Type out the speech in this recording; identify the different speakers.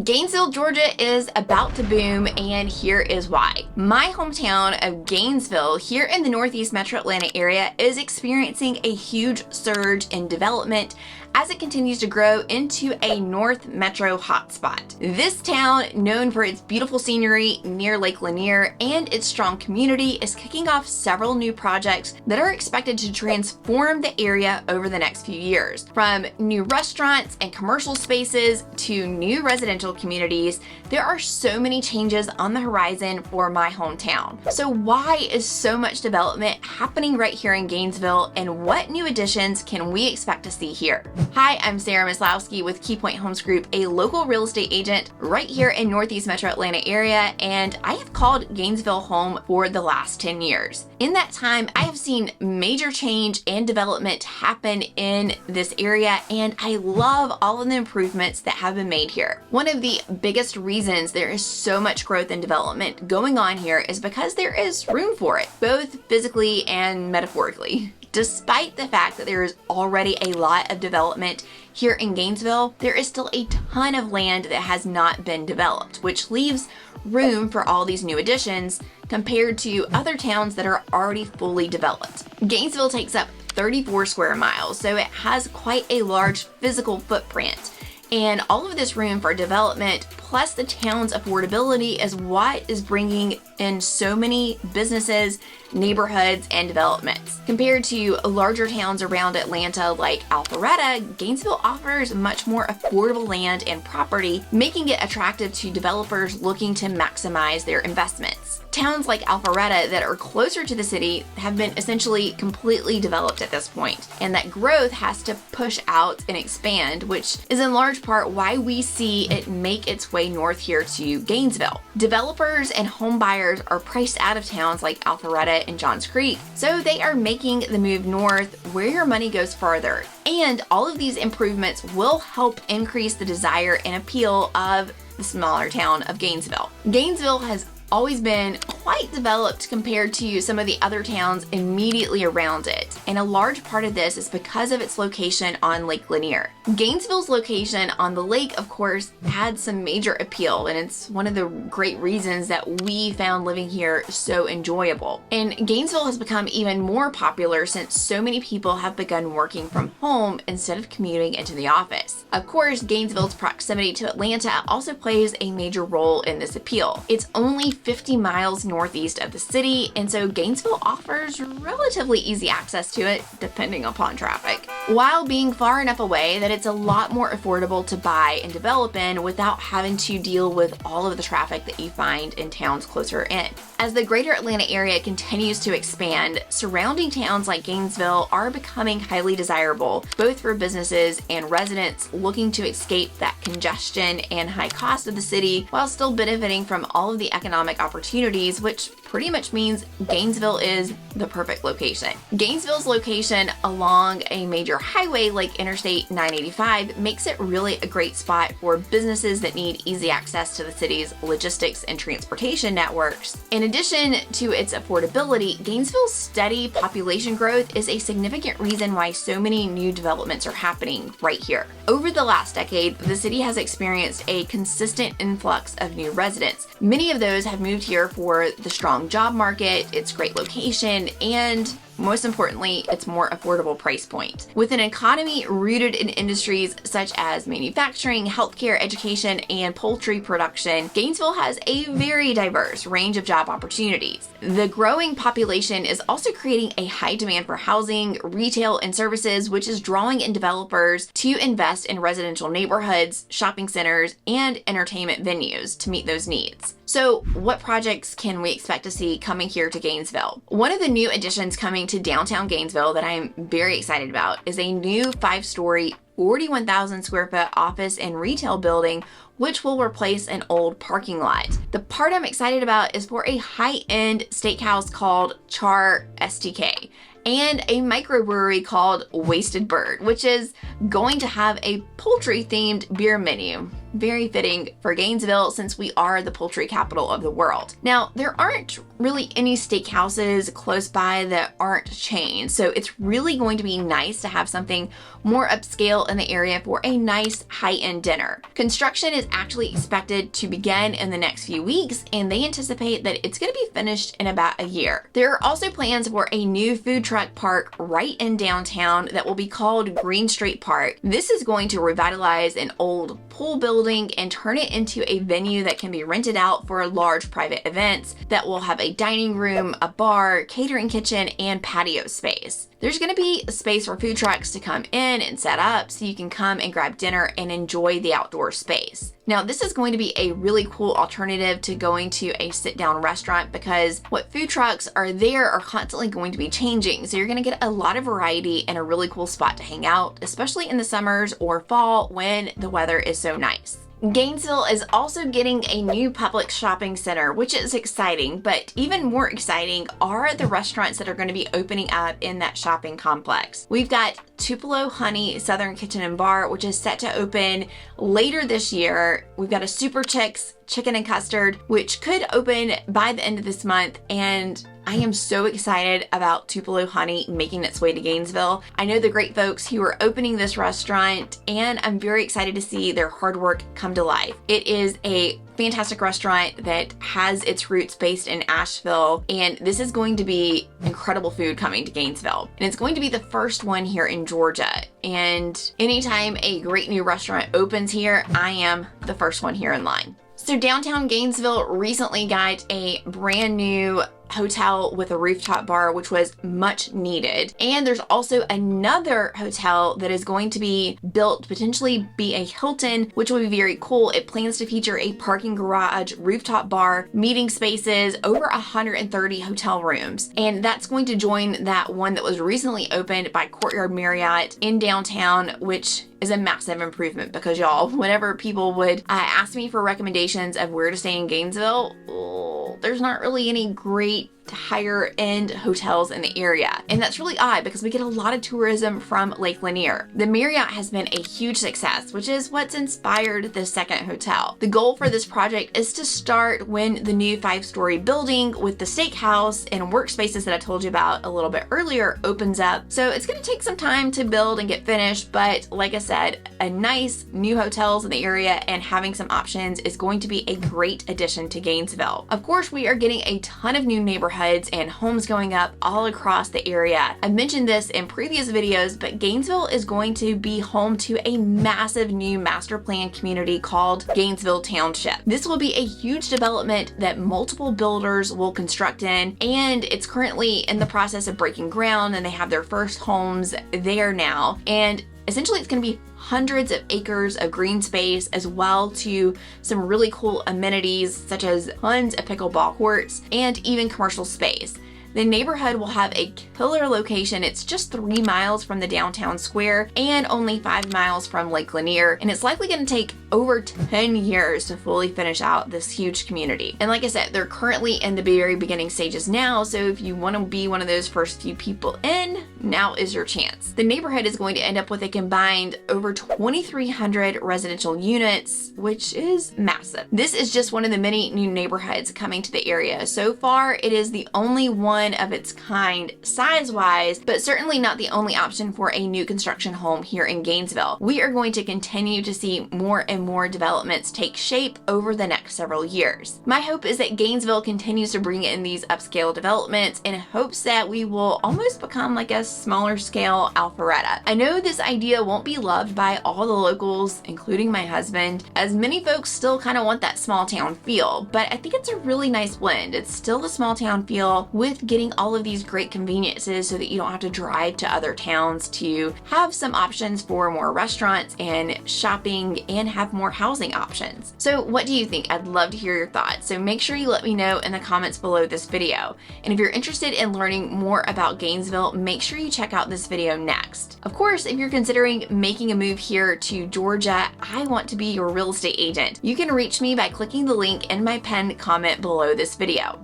Speaker 1: Gainesville, Georgia is about to boom, and here is why. My hometown of Gainesville here in the Northeast Metro Atlanta area is experiencing a huge surge in development as it continues to grow into a North Metro hotspot. This town, known for its beautiful scenery near Lake Lanier and its strong community, is kicking off several new projects that are expected to transform the area over the next few years. From new restaurants and commercial spaces to new residential communities, there are so many changes on the horizon for my hometown. So why is so much development happening right here in Gainesville, and what new additions can we expect to see here? Hi, I'm Sarah Maslowski with KeyPoint Homes Group, a local real estate agent right here in Northeast Metro Atlanta area, and I have called Gainesville home for the last 10 years. In that time, I have seen major change and development happen in this area, and I love all of the improvements that have been made here. One of the biggest reasons there is so much growth and development going on here is because there is room for it, both physically and metaphorically. Despite the fact that there is already a lot of development here in Gainesville, there is still a ton of land that has not been developed, which leaves room for all these new additions compared to other towns that are already fully developed. Gainesville takes up 34 square miles, so it has quite a large physical footprint. And all of this room for development, plus the town's affordability, is what is bringing in so many businesses, neighborhoods, and developments. Compared to larger towns around Atlanta like Alpharetta, Gainesville offers much more affordable land and property, making it attractive to developers looking to maximize their investments. Towns like Alpharetta that are closer to the city have been essentially completely developed at this point, and that growth has to push out and expand, which is in large part why we see it make its way north here to Gainesville. Developers and home buyers are priced out of towns like Alpharetta and Johns Creek, so they are making the move north where your money goes farther. And all of these improvements will help increase the desire and appeal of the smaller town of Gainesville. Gainesville has always been quite developed compared to some of the other towns immediately around it, and a large part of this is because of its location on Lake Lanier. Gainesville's location on the lake, of course, had some major appeal, and it's one of the great reasons that we found living here so enjoyable. And Gainesville has become even more popular since so many people have begun working from home instead of commuting into the office. Of course, Gainesville's proximity to Atlanta also plays a major role in this appeal. It's only 50 miles northeast of the city, and so Gainesville offers relatively easy access to it depending upon traffic, while being far enough away that it's a lot more affordable to buy and develop in without having to deal with all of the traffic that you find in towns closer in. As the greater Atlanta area continues to expand, surrounding towns like Gainesville are becoming highly desirable, both for businesses and residents looking to escape that congestion and high cost of the city while still benefiting from all of the economic opportunities, which pretty much means Gainesville is the perfect location. Gainesville's location along a major highway like Interstate 985 makes it really a great spot for businesses that need easy access to the city's logistics and transportation networks. In addition to its affordability, Gainesville's steady population growth is a significant reason why so many new developments are happening right here. Over the last decade, the city has experienced a consistent influx of new residents. Many of those have moved here for the strong job market, its great location, and most importantly, its more affordable price point. With an economy rooted in industries such as manufacturing, healthcare, education, and poultry production, Gainesville has a very diverse range of job opportunities. The growing population is also creating a high demand for housing, retail, and services, which is drawing in developers to invest in residential neighborhoods, shopping centers, and entertainment venues to meet those needs. So what projects can we expect to see coming here to Gainesville? One of the new additions coming to downtown Gainesville that I'm very excited about is a new 5-story, 41,000 square foot office and retail building, which will replace an old parking lot. The part I'm excited about is for a high-end steakhouse called Char STK and a microbrewery called Wasted Bird, which is going to have a poultry-themed beer menu. very fitting for Gainesville since we are the poultry capital of the world. Now, there aren't really any steakhouses close by that aren't chains, so it's really going to be nice to have something more upscale in the area for a nice high-end dinner. Construction is actually expected to begin in the next few weeks, and they anticipate that it's going to be finished in about a year. There are also plans for a new food truck park right in downtown that will be called Green Street Park. This is going to revitalize an old pool building and turn it into a venue that can be rented out for large private events that will have a dining room, a bar, catering kitchen, and patio space. There's going to be a space for food trucks to come in and set up so you can come and grab dinner and enjoy the outdoor space. Now, this is going to be a really cool alternative to going to a sit-down restaurant because what food trucks are there are constantly going to be changing. So you're going to get a lot of variety and a really cool spot to hang out, especially in the summers or fall when the weather is so nice. Gainesville is also getting a new public shopping center, which is exciting, but even more exciting are the restaurants that are going to be opening up in that shopping complex. We've got Tupelo Honey Southern Kitchen and Bar, which is set to open later this year. We've got a Super Chicks Chicken and Custard, which could open by the end of this month, and I am so excited about Tupelo Honey making its way to Gainesville. I know the great folks who are opening this restaurant, and I'm very excited to see their hard work come to life. It is a fantastic restaurant that has its roots based in Asheville, and this is going to be incredible food coming to Gainesville. And it's going to be the first one here in Georgia. And anytime a great new restaurant opens here, I am the first one here in line. So downtown Gainesville recently got a brand new hotel with a rooftop bar, which was much needed. And there's also another hotel that is going to be built to potentially be a Hilton, which will be very cool. It plans to feature a parking garage, rooftop bar, meeting spaces, over 130 hotel rooms. And that's going to join that one that was recently opened by Courtyard Marriott in downtown, which is a massive improvement because y'all, whenever people would ask me for recommendations of where to stay in Gainesville, there's not really any great higher end hotels in the area. And that's really odd because we get a lot of tourism from Lake Lanier. The Marriott has been a huge success, which is what's inspired the second hotel. The goal for this project is to start when the new 5-story building with the steakhouse and workspaces that I told you about a little bit earlier opens up. So it's going to take some time to build and get finished, but like I said, a nice new hotels in the area and having some options is going to be a great addition to Gainesville. Of course, we are getting a ton of new neighborhoods and homes going up all across the area. I mentioned this in previous videos, but Gainesville is going to be home to a massive new master plan community called Gainesville Township. This will be a huge development that multiple builders will construct in, and it's currently in the process of breaking ground, and they have their first homes there now. And essentially it's going to be hundreds of acres of green space, as well to some really cool amenities such as tons of pickleball courts and even commercial space. The neighborhood will have a killer location. It's just 3 miles from the downtown square and only 5 miles from Lake Lanier, and it's likely going to take over 10 years to fully finish out this huge community. And like I said, they're currently in the very beginning stages now, so if you want to be one of those first few people in, now is your chance. The neighborhood is going to end up with a combined over 2,300 residential units, which is massive. This is just one of the many new neighborhoods coming to the area. So far, it is the only one of its kind size-wise, but certainly not the only option for a new construction home here in Gainesville. We are going to continue to see more and more developments take shape over the next several years. My hope is that Gainesville continues to bring in these upscale developments in hopes that we will almost become like a smaller scale Alpharetta. I know this idea won't be loved by all the locals, including my husband, as many folks still kind of want that small town feel, but I think it's a really nice blend. It's still the small town feel with getting all of these great conveniences so that you don't have to drive to other towns to have some options for more restaurants and shopping and have more housing options. So what do you think? I'd love to hear your thoughts. So make sure you let me know in the comments below this video. And if you're interested in learning more about Gainesville, make sure you check out this video next. Of course, if you're considering making a move here to Georgia, I want to be your real estate agent. You can reach me by clicking the link in my pinned comment below this video.